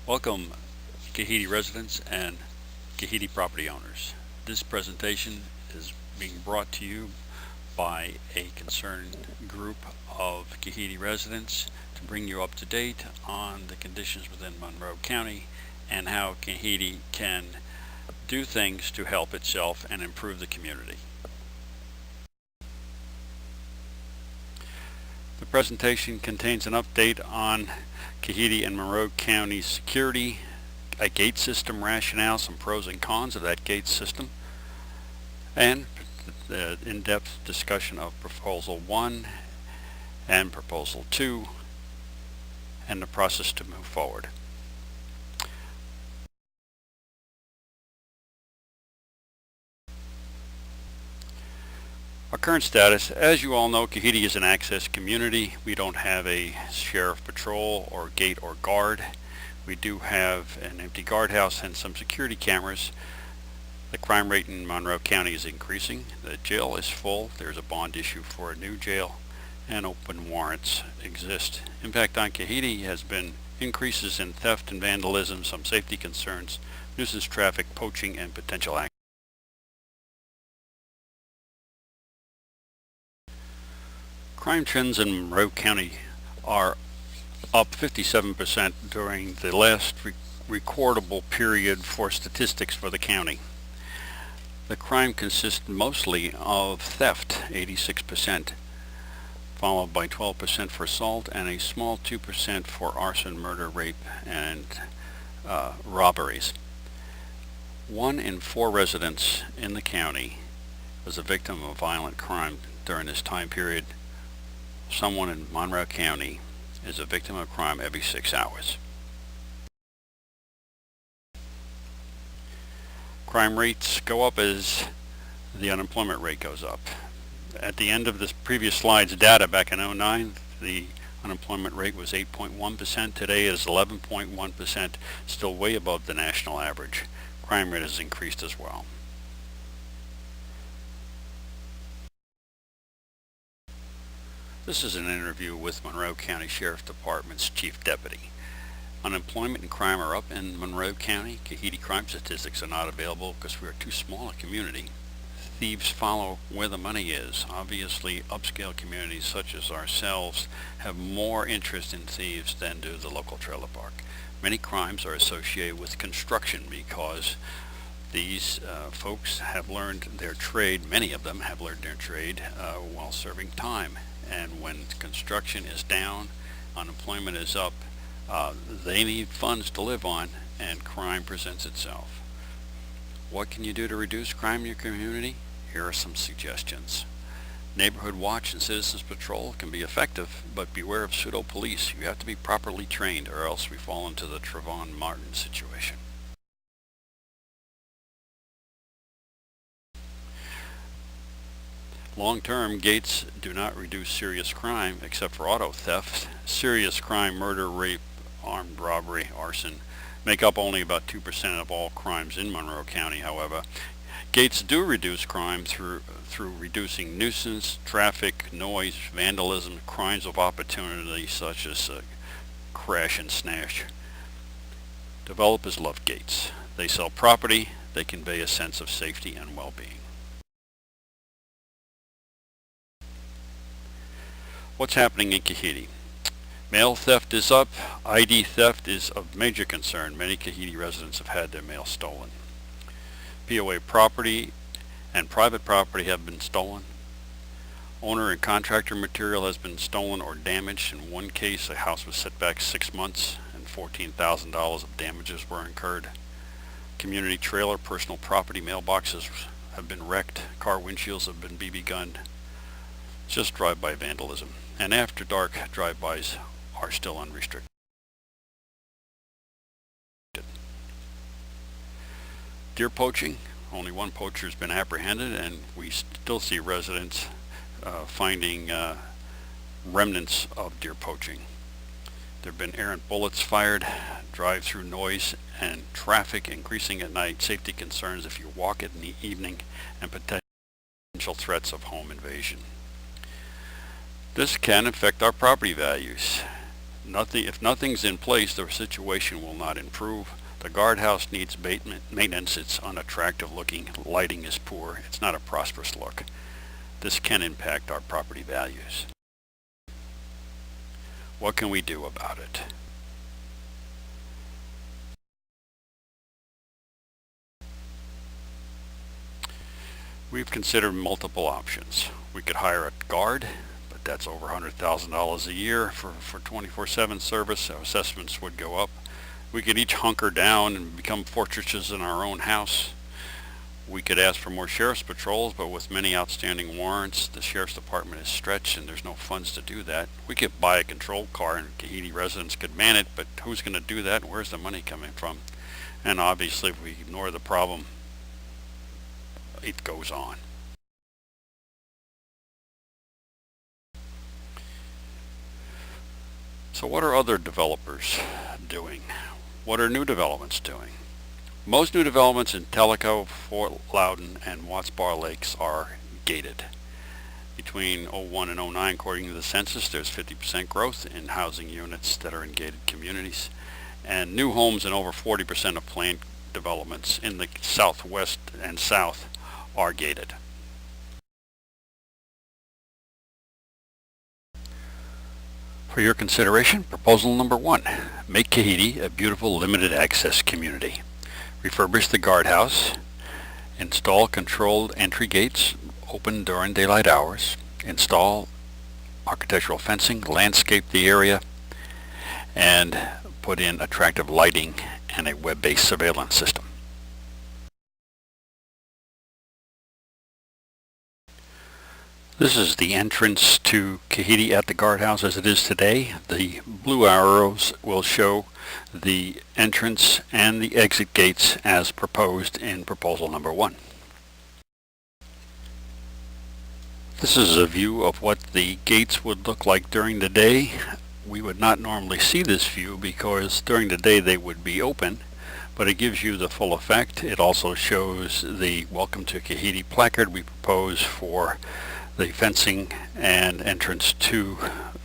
Welcome, Kahite residents and Kahite property owners. This presentation is being brought to you by a concerned group of Kahite residents to bring you up to date on the conditions within Monroe County and how Kahite can do things to help itself and improve the community. The presentation contains an update on Kahite and Monroe County security, a gate system rationale, some pros and cons of that gate system, and the in-depth discussion of Proposal 1 and Proposal 2 and the process to move forward. Our current status, as you all know, Kahite is an access community. We don't have a sheriff patrol or gate or guard. We do have an empty guardhouse and some security cameras. The crime rate in Monroe County is increasing. The jail is full. There's a bond issue for a new jail, and open warrants exist. Impact on Kahite has been increases in theft and vandalism, some safety concerns, nuisance traffic, poaching, and potential accidents. Crime trends in Monroe County are up 57% during the last recordable period for statistics for the county. The crime consists mostly of theft, 86%, followed by 12% for assault and a small 2% for arson, murder, rape, and robberies. 1 in 4 residents in the county was a victim of violent crime during this time period. Someone in Monroe County is a victim of crime every 6 hours. Crime rates go up as the unemployment rate goes up. At the end of this previous slide's data back in 2009, the unemployment rate was 8.1%. Today it is 11.1%, still way above the national average. Crime rate has increased as well. This is an interview with Monroe County Sheriff Department's Chief Deputy. Unemployment and crime are up in Monroe County. Kahite crime statistics are not available because we are too small a community. Thieves follow where the money is. Obviously, upscale communities such as ourselves have more interest in thieves than do the local trailer park. Many crimes are associated with construction because these folks have learned their trade. Many of them have learned their trade while serving time. And when construction is down, unemployment is up, they need funds to live on, and crime presents itself. What can you do to reduce crime in your community? Here are some suggestions. Neighborhood watch and citizens patrol can be effective, but beware of pseudo police. You have to be properly trained, or else we fall into the Trayvon Martin situation. Long-term, gates do not reduce serious crime except for auto theft. Serious crime, murder, rape, armed robbery, arson, make up only about 2% of all crimes in Monroe County. However, gates do reduce crime through reducing nuisance, traffic, noise, vandalism, crimes of opportunity such as crash and snatch. Developers love gates. They sell property. They convey a sense of safety and well-being. What's happening in Kahite? Mail theft is up. ID theft is of major concern. Many Kahite residents have had their mail stolen. POA property and private property have been stolen. Owner and contractor material has been stolen or damaged. In one case, a house was set back 6 months and $14,000 of damages were incurred. Community trailer, personal property mailboxes have been wrecked. Car windshields have been BB gunned. Just drive-by vandalism. And after dark, drive-bys are still unrestricted. Deer poaching, only 1 poacher has been apprehended, and we still see residents finding remnants of deer poaching. There have been errant bullets fired, drive-through noise and traffic increasing at night, safety concerns if you walk in the evening, and potential threats of home invasion. This can affect our property values. If nothing's in place, the situation will not improve. The guardhouse needs maintenance. It's unattractive looking. Lighting is poor. It's not a prosperous look. This can impact our property values. What can we do about it? We've considered multiple options. We could hire a guard, but that's over $100,000 a year for 24/7 service, so assessments would go up. We could each hunker down and become fortresses in our own house. We could ask for more sheriff's patrols, but with many outstanding warrants, the sheriff's department is stretched and there's no funds to do that. We could buy a control car and Kahite residents could man it, but who's going to do that and where's the money coming from? And obviously if we ignore the problem, it goes on. So what are other developers doing? What are new developments doing? Most new developments in Tellico, Fort Loudon, and Watts Bar Lakes are gated. Between 01 and 09, according to the census, there's 50% growth in housing units that are in gated communities, and new homes in over 40% of planned developments in the southwest and south are gated. For your consideration, proposal number 1, make Kahite a beautiful limited access community. Refurbish the guardhouse, install controlled entry gates open during daylight hours, install architectural fencing, landscape the area, and put in attractive lighting and a web-based surveillance system. This is the entrance to Kahite at the guardhouse as it is today. The blue arrows will show the entrance and the exit gates as proposed in proposal number 1. This is a view of what the gates would look like during the day. We would not normally see this view because during the day they would be open, but it gives you the full effect. It also shows the Welcome to Kahite placard we propose for the fencing and entrance to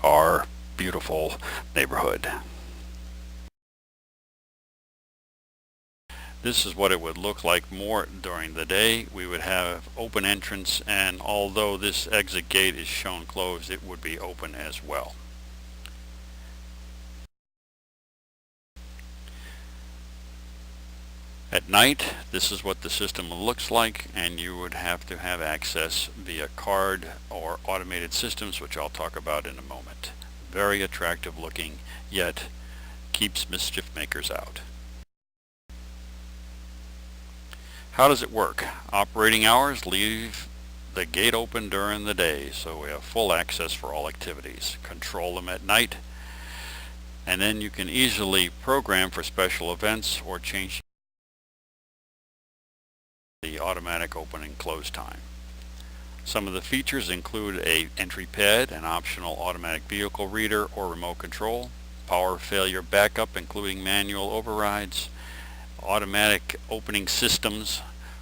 our beautiful neighborhood. This is what it would look like more during the day. We would have open entrance, and although this exit gate is shown closed, it would be open as well. At night, this is what the system looks like, and you would have to have access via card or automated systems, which I'll talk about in a moment. Very attractive looking, yet keeps mischief makers out. How does it work? Operating hours, leave the gate open during the day, so we have full access for all activities. Control them at night, and then you can easily program for special events or change the automatic open and close time. Some of the features include a entry pad, an optional automatic vehicle reader or remote control, power failure backup including manual overrides, automatic opening systems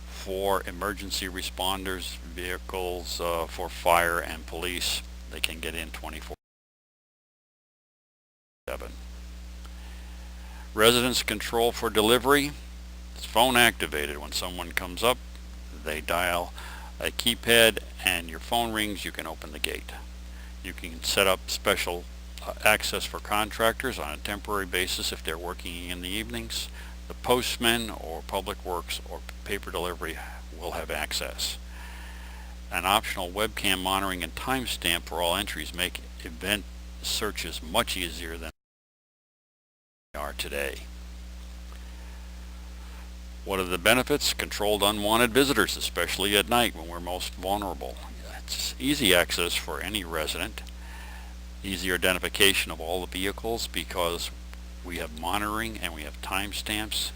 for emergency responders, vehicles for fire and police. They can get in 24/7. Residence control for delivery. It's phone activated. When someone comes up, they dial a keypad and your phone rings, you can open the gate. You can set up special access for contractors on a temporary basis if they're working in the evenings. The postman or public works or paper delivery will have access. An optional webcam monitoring and timestamp for all entries make event searches much easier than they are today. What are the benefits? Controlled unwanted visitors, especially at night when we're most vulnerable. It's easy access for any resident. Easier identification of all the vehicles because we have monitoring and we have timestamps,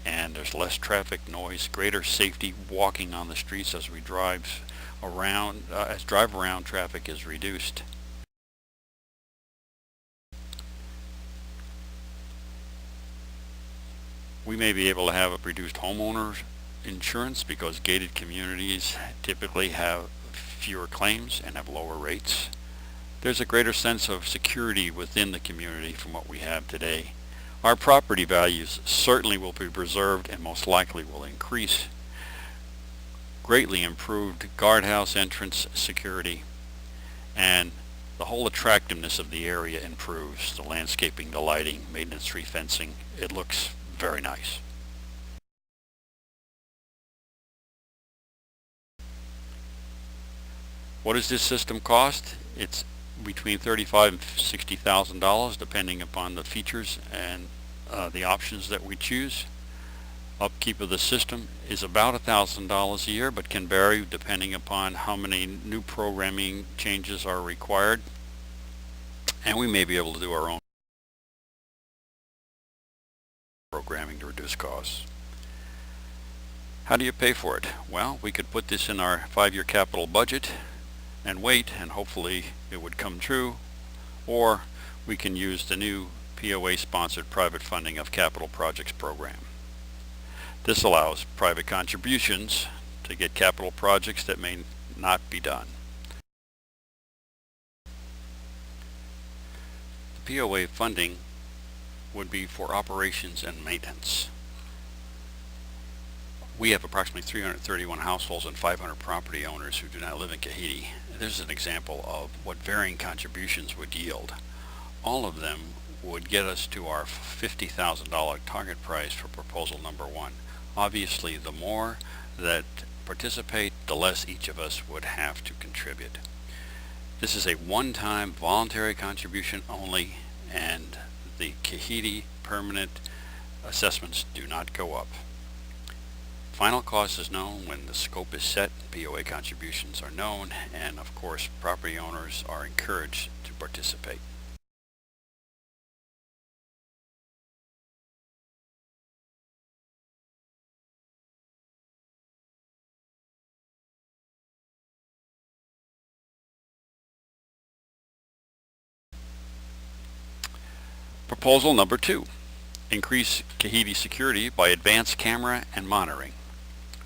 and there's less traffic noise, greater safety walking on the streets as we drive around, drive-around traffic is reduced. We may be able to have a reduced homeowner insurance because gated communities typically have fewer claims and have lower rates. there's a greater sense of security within the community from what we have today. Our property values certainly will be preserved and most likely will increase. Greatly improved guardhouse entrance security, and the whole attractiveness of the area improves. The landscaping, the lighting, maintenance-free fencing, it looks very nice. What does this system cost? It's between $35,000 and $60,000 depending upon the features and the options that we choose. Upkeep of the system is about $1,000 a year, but can vary depending upon how many new programming changes are required, and we may be able to do our own programming to reduce costs. How do you pay for it? Well, we could put this in our 5-year capital budget and wait, and hopefully it would come true, or we can use the new POA sponsored private funding of capital projects program. This allows private contributions to get capital projects that may not be done. The POA funding would be for operations and maintenance. We have approximately 331 households and 500 property owners who do not live in Kahite. This is an example of what varying contributions would yield. All of them would get us to our $50,000 target price for proposal number 1. Obviously, the more that participate, the less each of us would have to contribute. This is a one-time voluntary contribution only, and the Kahite permanent assessments do not go up. Final cost is known when the scope is set, POA contributions are known, and of course property owners are encouraged to participate. Proposal number 2. Increase Kahite security by advanced camera and monitoring.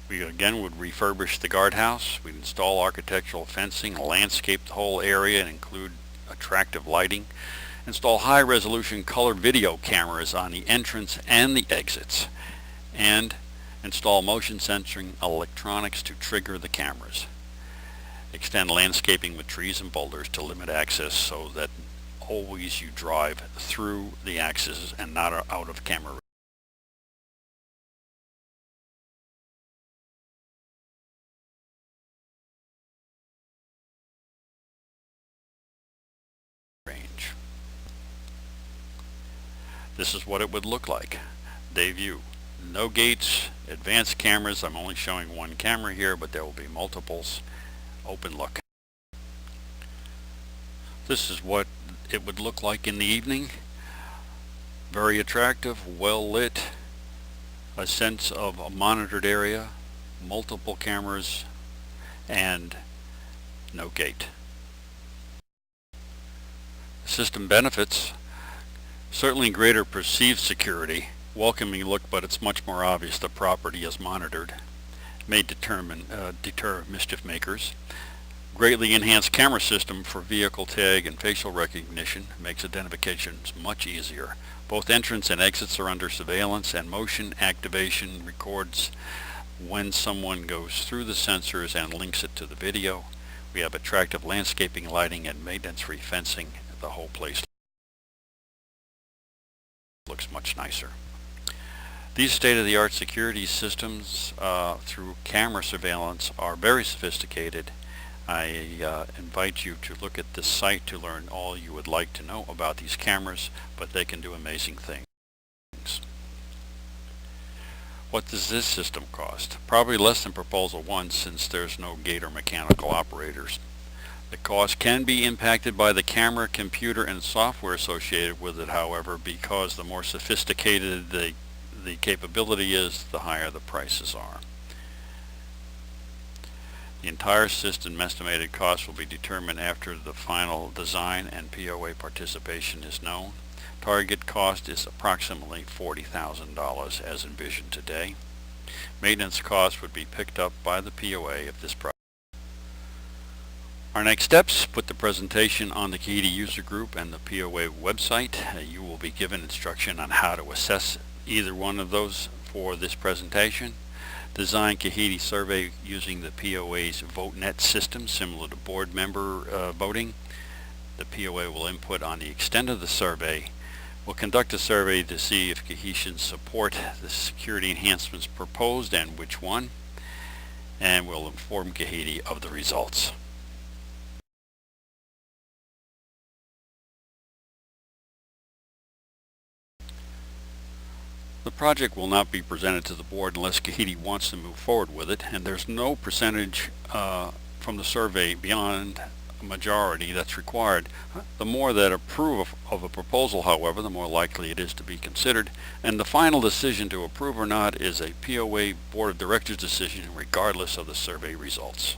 We again would refurbish the guardhouse, we'd install architectural fencing, landscape the whole area and include attractive lighting, install high-resolution color video cameras on the entrance and the exits, and install motion sensing electronics to trigger the cameras. Extend landscaping with trees and boulders to limit access so that always you drive through the axis and not out of camera range. This is what it would look like. Day view. No gates, advanced cameras. I'm only showing one camera here, but there will be multiples. Open look. This is what it would look like in the evening. Very attractive, well lit, a sense of a monitored area, multiple cameras, and no gate. System benefits: certainly greater perceived security, welcoming look, but it's much more obvious the property is monitored, may deter mischief makers. Greatly enhanced camera system for vehicle tag and facial recognition makes identification much easier. Both entrance and exits are under surveillance, and motion activation records when someone goes through the sensors and links it to the video. We have attractive landscaping, lighting, and maintenance-free fencing. The whole place looks much nicer. These state-of-the-art security systems through camera surveillance are very sophisticated. I invite you to look at this site to learn all you would like to know about these cameras, but they can do amazing things. What does this system cost? Probably less than proposal 1, since there's no gate or mechanical operators. The cost can be impacted by the camera, computer, and software associated with it, however, because the more sophisticated the capability is, the higher the prices are. The entire system estimated cost will be determined after the final design and POA participation is known. Target cost is approximately $40,000 as envisioned today. Maintenance costs would be picked up by the POA if this project. Our next steps: put the presentation on the Kahite user group and the POA website. You will be given instruction on how to assess either one of those for this presentation. Design Kahite survey using the POA's VoteNet system, similar to board member voting. The POA will input on the extent of the survey. We'll conduct a survey to see if Kahitians support the security enhancements proposed and which one, and we'll inform Kahite of the results. The project will not be presented to the board unless Kahite wants to move forward with it, and there's no percentage from the survey beyond a majority that's required. The more that approve of a proposal, however, the more likely it is to be considered, and the final decision to approve or not is a POA Board of Directors decision regardless of the survey results.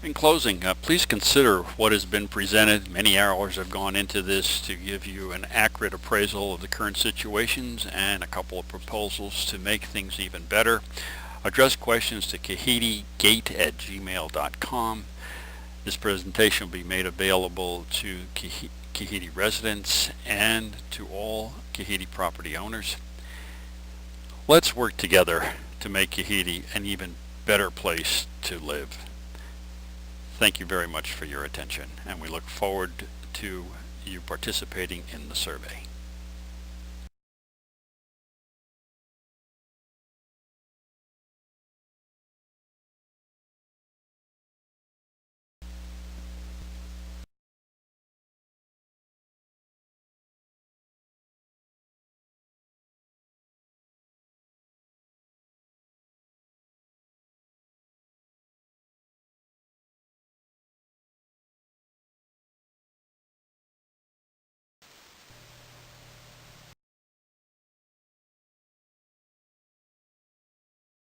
In closing, please consider what has been presented. Many hours have gone into this to give you an accurate appraisal of the current situations and a couple of proposals to make things even better. Address questions to kahitegate@gmail.com. This presentation will be made available to Kahite residents and to all Kahite property owners. Let's work together to make Kahite an even better place to live. Thank you very much for your attention, and we look forward to you participating in the survey.